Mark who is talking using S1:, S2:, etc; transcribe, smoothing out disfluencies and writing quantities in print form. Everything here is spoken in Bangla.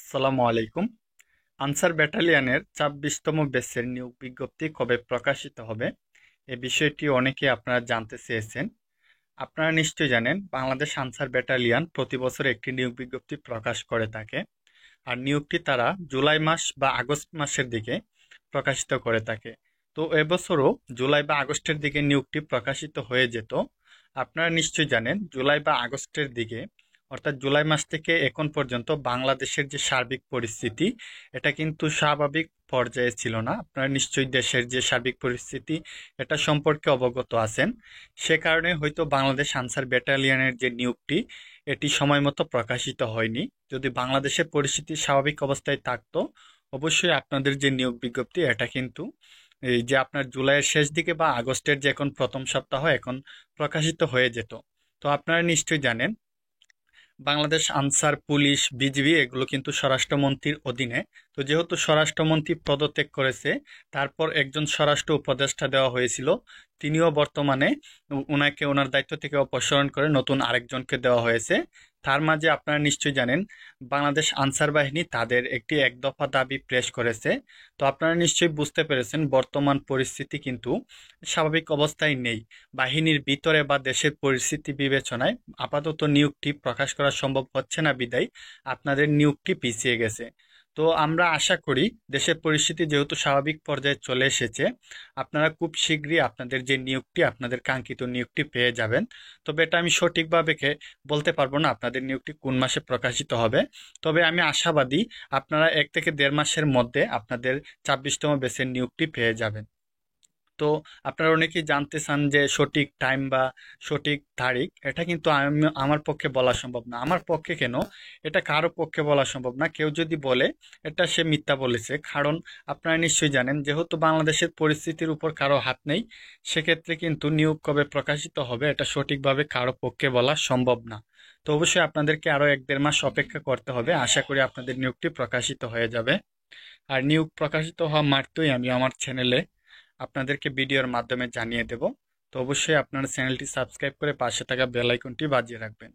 S1: আসসালামু আলাইকুম। আনসার ব্যাটালিয়নের ২৬তম ব্যাচের নিয়োগ বিজ্ঞপ্তি কবে প্রকাশিত হবে এ বিষয়টি অনেকে আপনারা জানতে চেয়েছেন। আপনারা নিশ্চয়ই জানেন বাংলাদেশ আনসার ব্যাটালিয়ন প্রতি বছর একটি নিয়োগ বিজ্ঞপ্তি প্রকাশ করে থাকে। আর নিয়োগটি তারা জুলাই মাস বা আগস্ট মাসের দিকে প্রকাশিত করে থাকে। তো এবছরও জুলাই বা আগস্টের দিকে নিয়োগটি প্রকাশিত হয়ে যেত। আপনারা নিশ্চয়ই জানেন জুলাই বা আগস্টের দিকে, অর্থাৎ জুলাই মাস থেকে এখন পর্যন্ত বাংলাদেশের যে সার্বিক পরিস্থিতি, এটা কিন্তু স্বাভাবিক পর্যায়ে ছিল না। আপনারা নিশ্চয়ই দেশের যে সার্বিক পরিস্থিতি এটা সম্পর্কে অবগত আছেন। সে কারণে হয়তো বাংলাদেশ আনসার ব্যাটালিয়নের যে নিয়োগটি এটি সময় মতো প্রকাশিত হয়নি। যদি বাংলাদেশের পরিস্থিতি স্বাভাবিক অবস্থায় থাকতো, অবশ্যই আপনাদের যে নিয়োগ বিজ্ঞপ্তি এটা কিন্তু এই যে আপনার জুলাইয়ের শেষ দিকে বা আগস্টের যে এখন প্রথম সপ্তাহ এখন প্রকাশিত হয়ে যেত। তো আপনারা নিশ্চয়ই জানেন বাংলাদেশ আনসার, পুলিশ, বিজিবি এগুলো কিন্তু স্বরাষ্ট্রমন্ত্রীর অধীনে। তো যেহেতু স্বরাষ্ট্রমন্ত্রী পদত্যাগ করেছে, তারপর একজন স্বরাষ্ট্র উপদেষ্টা দেওয়া হয়েছিল। তিনিও বর্তমানে ওনাকে ওনার দায়িত্ব থেকে অপসারণ করে নতুন আরেকজনকে দেওয়া হয়েছে। তার মাঝে আপনারা নিশ্চয়ই জানেন বাংলাদেশ আনসার বাহিনী তাদের একটি এক দফা দাবি পেশ করেছে। তো আপনারা নিশ্চয়ই বুঝতে পেরেছেন বর্তমান পরিস্থিতি কিন্তু স্বাভাবিক অবস্থায় নেই। বাহিনীর ভিতরে বা দেশের পরিস্থিতি বিবেচনায় আপাতত নিয়োগটি প্রকাশ করা সম্ভব হচ্ছে না বিধায় আপনাদের নিয়োগটি পিছিয়ে গেছে। তো আমরা আশা করি দেশের পরিস্থিতি যেহেতু স্বাভাবিক পর্যায়ে চলে এসেছে, আপনারা খুব শীঘ্রই আপনাদের যে নিয়োগটি, আপনাদের কাঙ্ক্ষিত নিয়োগটি পেয়ে যাবেন। তবে এটা আমি সঠিকভাবে বলতে পারবো না আপনাদের নিয়োগটি কোন মাসে প্রকাশিত হবে। তবে আমি আশাবাদী আপনারা ১ থেকে ১.৫ মাসের মধ্যে আপনাদের ২৬তম ব্যাচের নিয়োগটি পেয়ে যাবেন। তো আপনারা অনেকেই জানতে চান যে সঠিক টাইম বা সঠিক তারিখ, এটা কিন্তু আমার পক্ষে বলা সম্ভব না। আমার পক্ষে কেন, এটা কারো পক্ষে বলা সম্ভব না। কেউ যদি বলে এটা সে মিথ্যা বলেছে। কারণ আপনারা নিশ্চয়ই জানেন যেহেতু বাংলাদেশের পরিস্থিতির উপর কারো হাত নেই, সেক্ষেত্রে কিন্তু নিয়োগ কবে প্রকাশিত হবে এটা সঠিকভাবে কারো পক্ষে বলা সম্ভব না। তো অবশ্যই আপনাদেরকে আরো ১-১.৫ মাস অপেক্ষা করতে হবে। আশা করি আপনাদের নিয়োগটি প্রকাশিত হয়ে যাবে। আর নিয়োগ প্রকাশিত হওয়া মাত্রই আমি আমার চ্যানেলে আপনাদেরকে ভিডিওর মাধ্যমে জানিয়ে দেব। তো অবশ্যই আপনারা চ্যানেলটি সাবস্ক্রাইব করে পাশে থাকা বেল আইকনটি বাজিয়ে রাখবেন।